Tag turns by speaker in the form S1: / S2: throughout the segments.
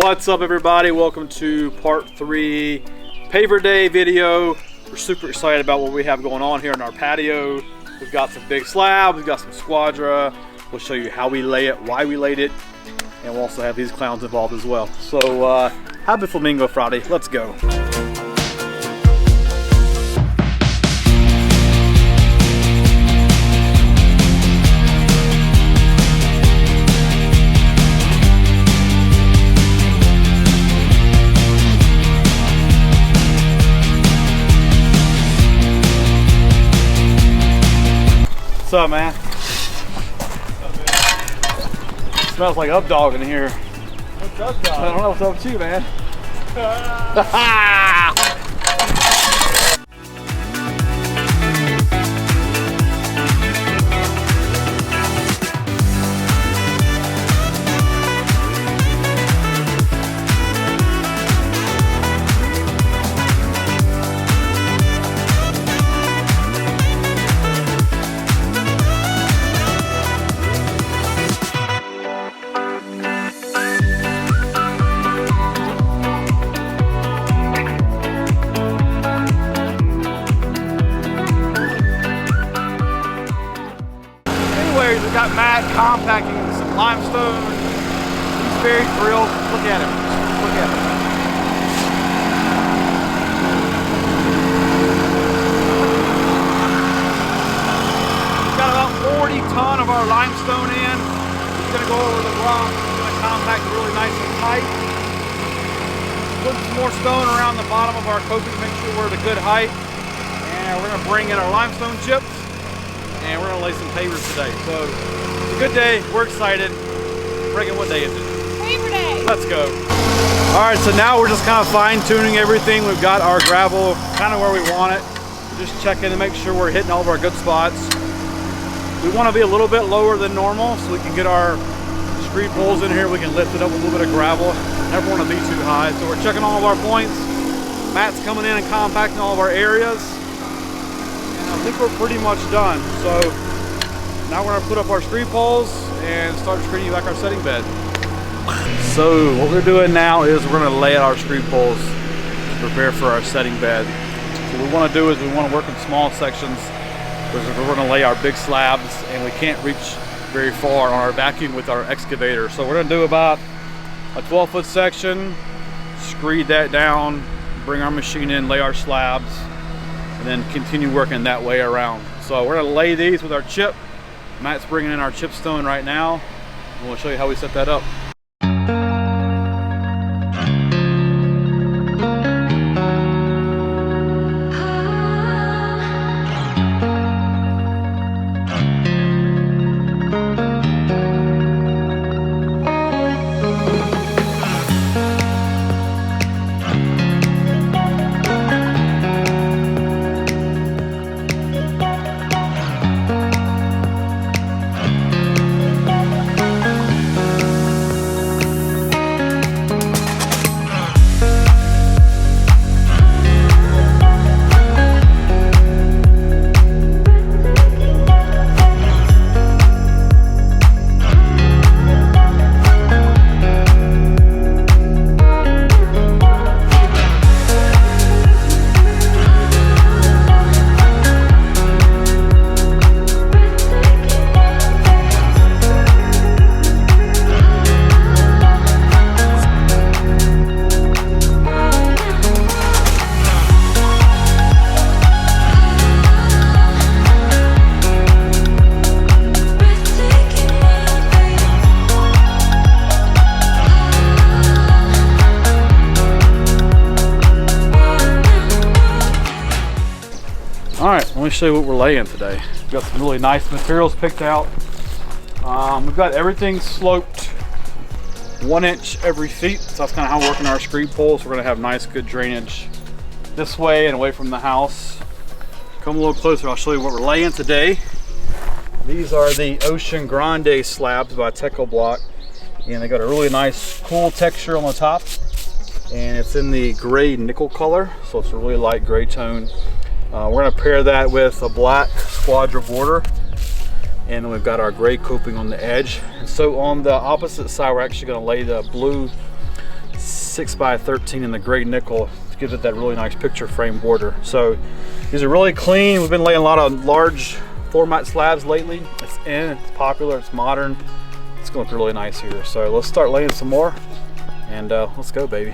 S1: What's up, everybody? Welcome to part 3 paver day video. We're super excited about what we have going on here in our patio. We've got some big slabs, we've got some squadra. We'll show you how we lay it, why we laid it, and we'll also have these clowns involved as well. So happy Flamingo Friday, let's go. What's up, man? Smells like up dog in here.
S2: What's up, dog?
S1: I don't know what's up with you, man. We got Matt compacting some limestone. He's very thrilled. Look at him. Look at him. We've got about 40 ton of our limestone in. He's going to go over the rock. He's going to compact really nice and tight. Put some more stone around the bottom of our coping to make sure we're at a good height. And we're going to bring in our limestone chips. And we're gonna lay some pavers today. So it's a good day, we're excited. Reagan, what day is it?
S3: Paver day.
S1: Let's go. All right, so now we're just kind of fine tuning everything. We've got our gravel kind of where we want it. We're just checking to make sure we're hitting all of our good spots. We want to be a little bit lower than normal so we can get our screed poles in here. We can lift it up with a little bit of gravel. Never want to be too high. So we're checking all of our points. Matt's coming in and compacting all of our areas. I think we're pretty much done. So now we're gonna put up our screed poles and start screening back our setting bed. So what we're doing now is we're gonna lay out our screed poles to prepare for our setting bed. So what we wanna do is we wanna work in small sections because we're gonna lay our big slabs and we can't reach very far on our vacuum with our excavator. So we're gonna do about a 12-foot section, screed that down, bring our machine in, lay our slabs, and then continue working that way around. So we're gonna lay these with our chip. Matt's bringing in our chip stone right now, and we'll show you how we set that up. Alright, let me show you what we're laying today. We've got some really nice materials picked out. We've got everything sloped 1 inch every feet. So that's kind of how we're working our screed poles. We're going to have nice, good drainage this way and away from the house. Come a little closer, I'll show you what we're laying today. These are the Ocean Grande slabs by Teco Block. And they got a really nice, cool texture on the top. And it's in the gray nickel color. So it's a really light gray tone. We're going to pair that with a black squadra border, and then we've got our gray coping on the edge. And so on the opposite side, we're actually going to lay the blue 6x13 in the gray nickel to give it that really nice picture frame border. So these are really clean. We've been laying a lot of large format slabs lately. It's in, it's popular, it's modern. It's gonna look really nice here. So let's start laying some more and let's go, baby.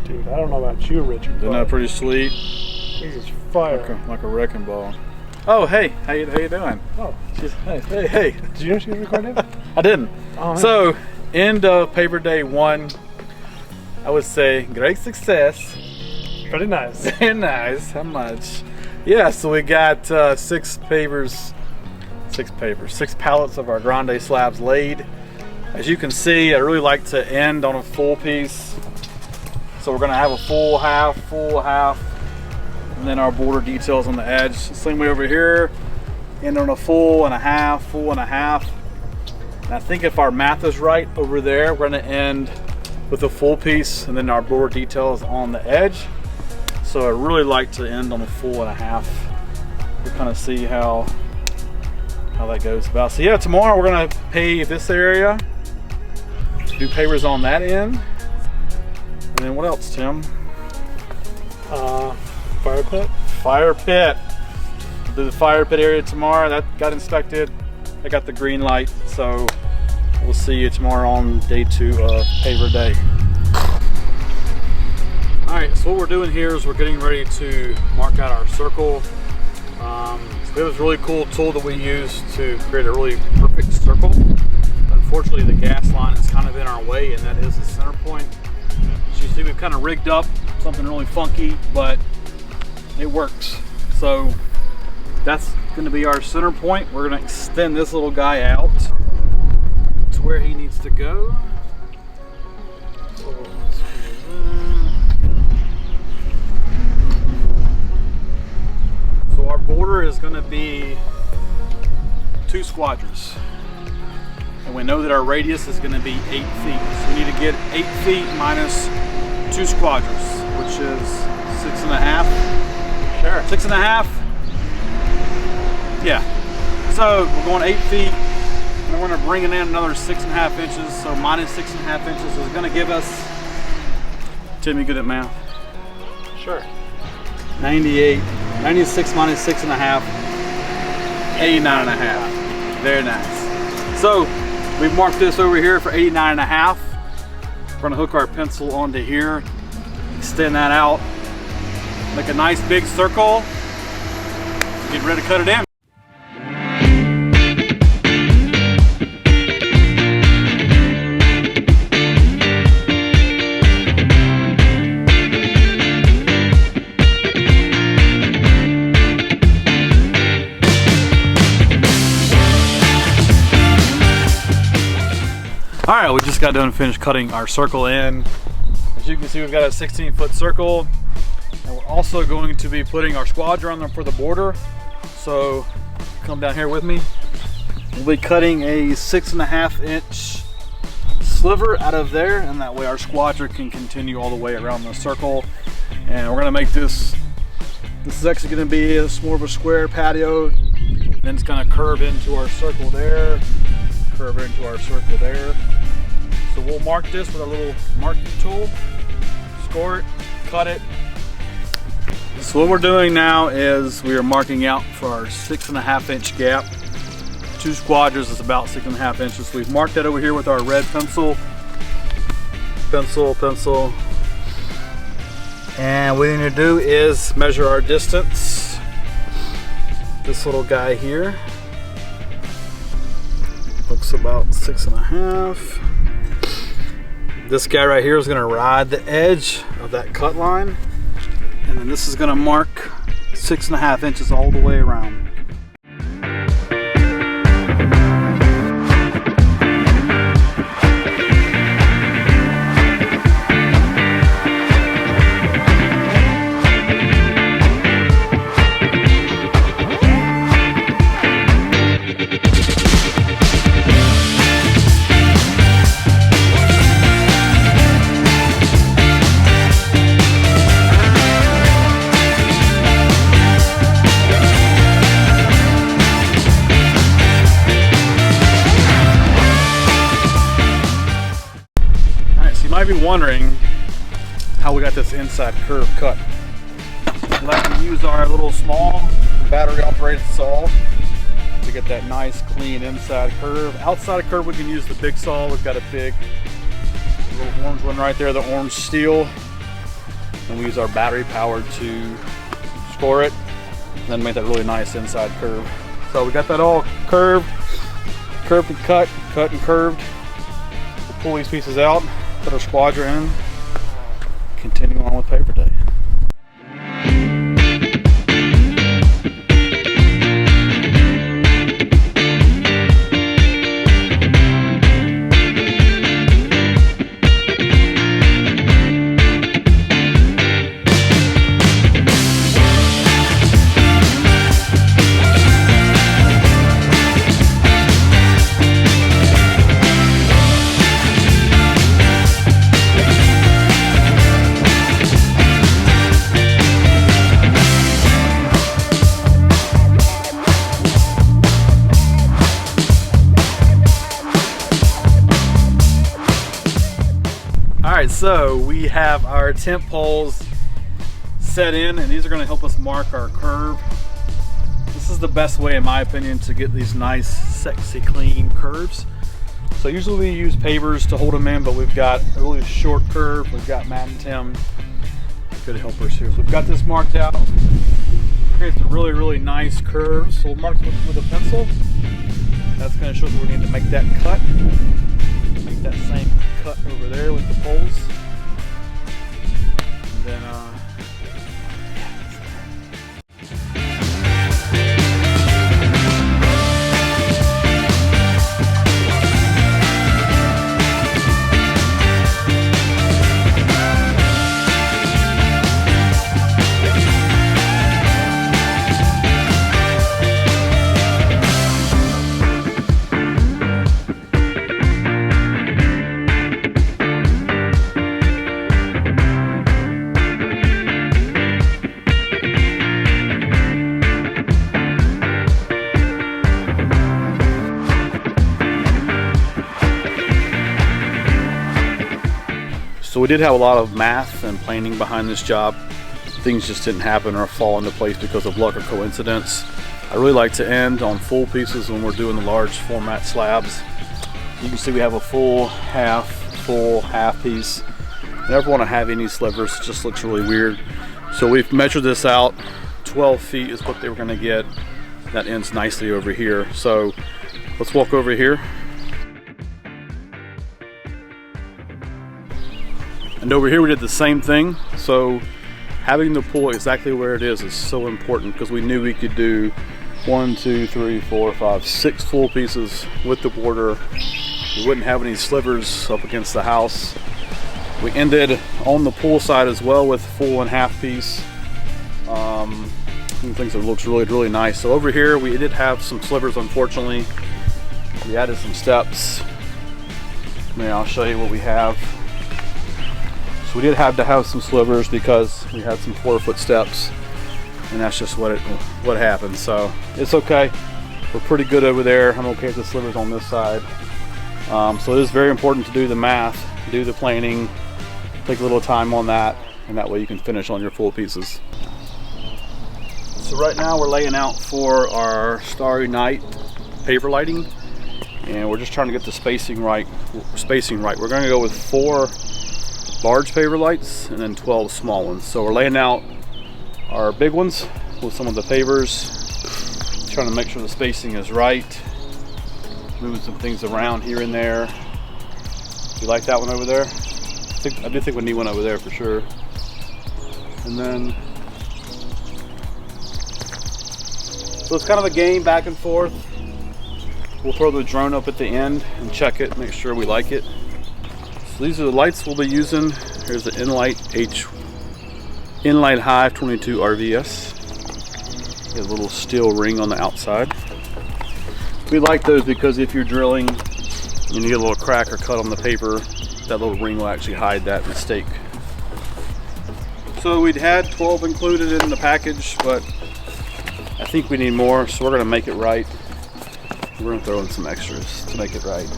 S2: Dude, I don't know about you, Richard.
S1: Isn't that pretty sweet?
S2: This is fire.
S1: Like a wrecking ball. Oh, hey, how you doing?
S2: Oh,
S1: Hey.
S2: did you know she was recording?
S1: I didn't.
S2: Oh,
S1: so, end of paver day 1. I would say great success.
S2: Pretty nice.
S1: Very nice. How much? Yeah, so we got 6 pallets of our grande slabs laid. As you can see, I really like to end on a full piece. So we're gonna have a full half, and then our border details on the edge. Same way over here, end on a full and a half. And I think if our math is right over there, we're gonna end with a full piece and then our border details on the edge. So I really like to end on a full and a half. We'll kind of see how that goes about. So yeah, tomorrow we're gonna pave this area, do pavers on that end. And then what else, Tim?
S2: Fire pit?
S1: Fire pit. Do the fire pit area tomorrow. That got inspected. I got the green light. So we'll see you tomorrow on day 2 of paver day. All right, so what we're doing here is we're getting ready to mark out our circle. So we have this really cool tool that we use to create a really perfect circle. Unfortunately, the gas line is kind of in our way, and that is the center point. So you see we've kind of rigged up something really funky, but it works. So that's going to be our center point. We're going to extend this little guy out to where he needs to go. So our border is going to be 2 squadrons. And we know that our radius is going to be 8 feet. So we need to get 8 feet minus 2 squadrons, which is 6.5. Sure. 6.5. Yeah. So we're going 8 feet, and we're going to bring it in another 6.5 inches. So minus 6.5 inches is going to give us, Tim, you good at math?
S2: Sure.
S1: 96 minus 6.5, 89.5. Very nice. So we've marked this over here for 89.5. We're going to hook our pencil onto here, extend that out, make a nice big circle, get ready to cut it in. All right, we just got done finished cutting our circle in. As you can see, we've got a 16-foot circle, and we're also going to be putting our squadron on there for the border. So come down here with me. We'll be cutting a 6.5 inch sliver out of there, and that way our squadron can continue all the way around the circle. And we're gonna make this is actually gonna be more of a square patio then it's gonna curve into our circle there, curve into our circle there. So we'll mark this with a little marking tool, score it, cut it. So what we're doing now is we are marking out for our 6.5 inch gap. 2 squadrons is about 6.5 inches. So we've marked that over here with our red pencil. Pencil. And what we need to do is measure our distance. This little guy here looks about 6.5. This guy right here is going to ride the edge of that cut line, and then this is going to mark 6.5 inches all the way around. You might be wondering how we got this inside curve cut. We like to use our little small battery operated saw to get that nice clean inside curve. Outside curve we can use the big saw. We've got a big little orange one right there, the orange steel, and we use our battery powered to score it and then make that really nice inside curve. So we got that all curved and cut and curved. We'll pull these pieces out, put our squadron in, continue on with paver day. Alright, so we have our temp poles set in, and these are going to help us mark our curve. This is the best way, in my opinion, to get these nice, sexy, clean curves. So usually we use pavers to hold them in, but we've got a really short curve. We've got Matt and Tim, good helpers here. So we've got this marked out. Creates a really, really nice curve. So we'll mark it with a pencil. That's going to show us where we need to make that cut. Make that same cut over there with the poles. And then so we did have a lot of math and planning behind this job. Things just didn't happen or fall into place because of luck or coincidence. I really like to end on full pieces when we're doing the large format slabs. You can see we have a full half piece. Never want to have any slivers, it just looks really weird. So we've measured this out. 12 feet is what they were going to get. That ends nicely over here. So let's walk over here. And over here we did the same thing. So having the pull exactly where it is so important, because we knew we could do 1, 2, 3, 4, 5, 6 full pieces with the border. We wouldn't have any slivers up against the house. We ended on the pull side as well with full and half piece. Things that looks really, really nice. So over here we did have some slivers, unfortunately. We added some steps. I'll show you what we have. So we did have to have some slivers because we had some 4-foot steps, and that's just what happened. So it's okay. We're pretty good over there. I'm okay with the slivers on this side. So it is very important to do the math, do the planing, take a little time on that, and that way you can finish on your full pieces. So right now we're laying out for our Starry Night paver lighting, and we're just trying to get the spacing right. We're going to go with 4 large paver lights and then 12 small ones. So we're laying out our big ones with some of the pavers, trying to make sure the spacing is right, moving some things around here and there. You like that one over there? I do think we need one over there for sure. And then, so it's kind of a game back and forth. We'll throw the drone up at the end and check it, make sure we like it. So these are the lights we'll be using. Here's the Inlight Hive 22 RVS. Got a little steel ring on the outside. We like those because if you're drilling and you get a little crack or cut on the paper, that little ring will actually hide that mistake. So we'd had 12 included in the package, but I think we need more, so we're going to make it right. We're going to throw in some extras to make it right.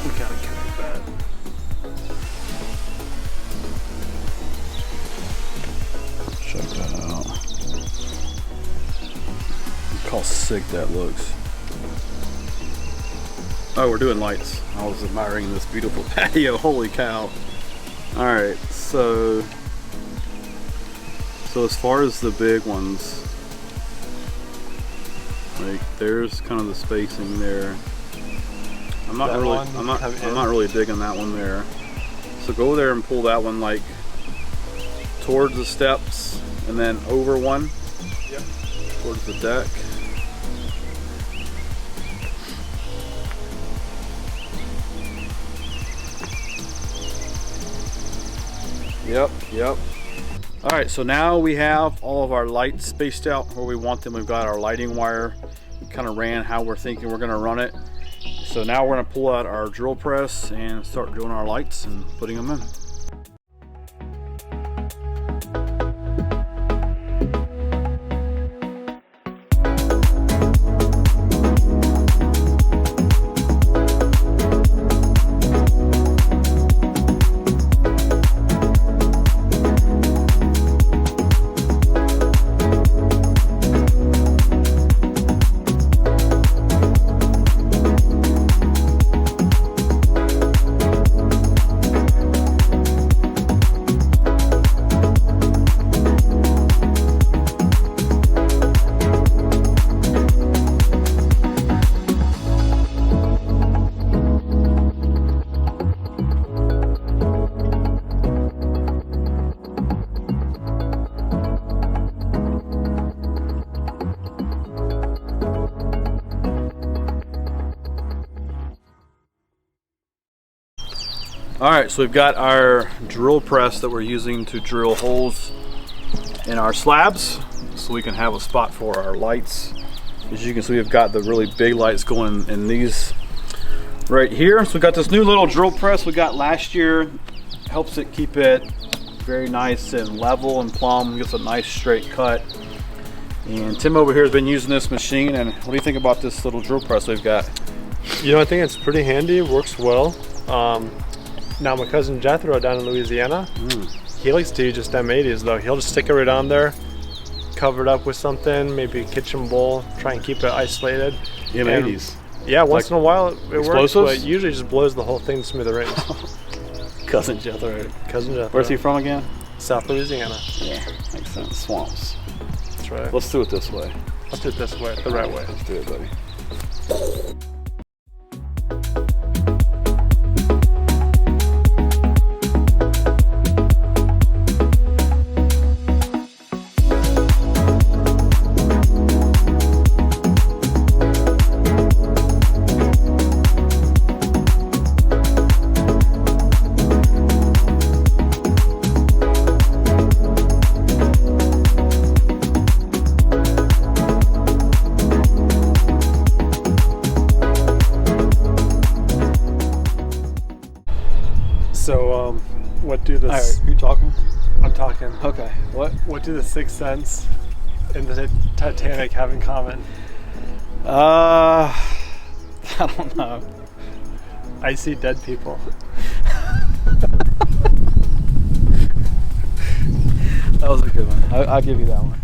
S1: We gotta connect that. Check that out. Look how sick that looks. Oh, we're doing lights. I was admiring this beautiful patio. Holy cow. Alright, so as far as the big ones, like there's kind of the spacing there. I'm not really digging that one there. So go there and pull that one like towards the steps and then over one. Yep. Towards the deck. Yep. All right, so now we have all of our lights spaced out where we want them. We've got our lighting wire. We kind of ran how we're thinking we're gonna run it. So now we're gonna pull out our drill press and start drilling our lights and putting them in. Alright, so we've got our drill press that we're using to drill holes in our slabs so we can have a spot for our lights. As you can see, we've got the really big lights going in these right here. So we got this new little drill press we got last year. Helps it keep it very nice and level and plumb, gets a nice straight cut. And Tim over here has been using this machine, and what do you think about this little drill press we've got?
S2: You know, I think it's pretty handy, it works well. Now my cousin Jethro down in Louisiana, he likes to use just M80s though. He'll just stick it right on there, cover it up with something, maybe a kitchen bowl, try and keep it isolated.
S1: M80s?
S2: Yeah, once in a while it works, but it usually just blows the whole thing to smithereens.
S1: Cousin Jethro.
S2: Cousin Jethro.
S1: Where's he from again?
S2: South Louisiana.
S1: Yeah, makes sense. Swamps.
S2: That's right.
S1: Let's do it this way.
S2: Let's do it this way, the right way.
S1: Let's do it, buddy.
S2: what do the...
S1: All right, you talking?
S2: I'm talking.
S1: Okay.
S2: What do the Sixth Sense and the Titanic have in common?
S1: I don't know.
S2: I see dead people.
S1: That was a good one. I'll give you that one.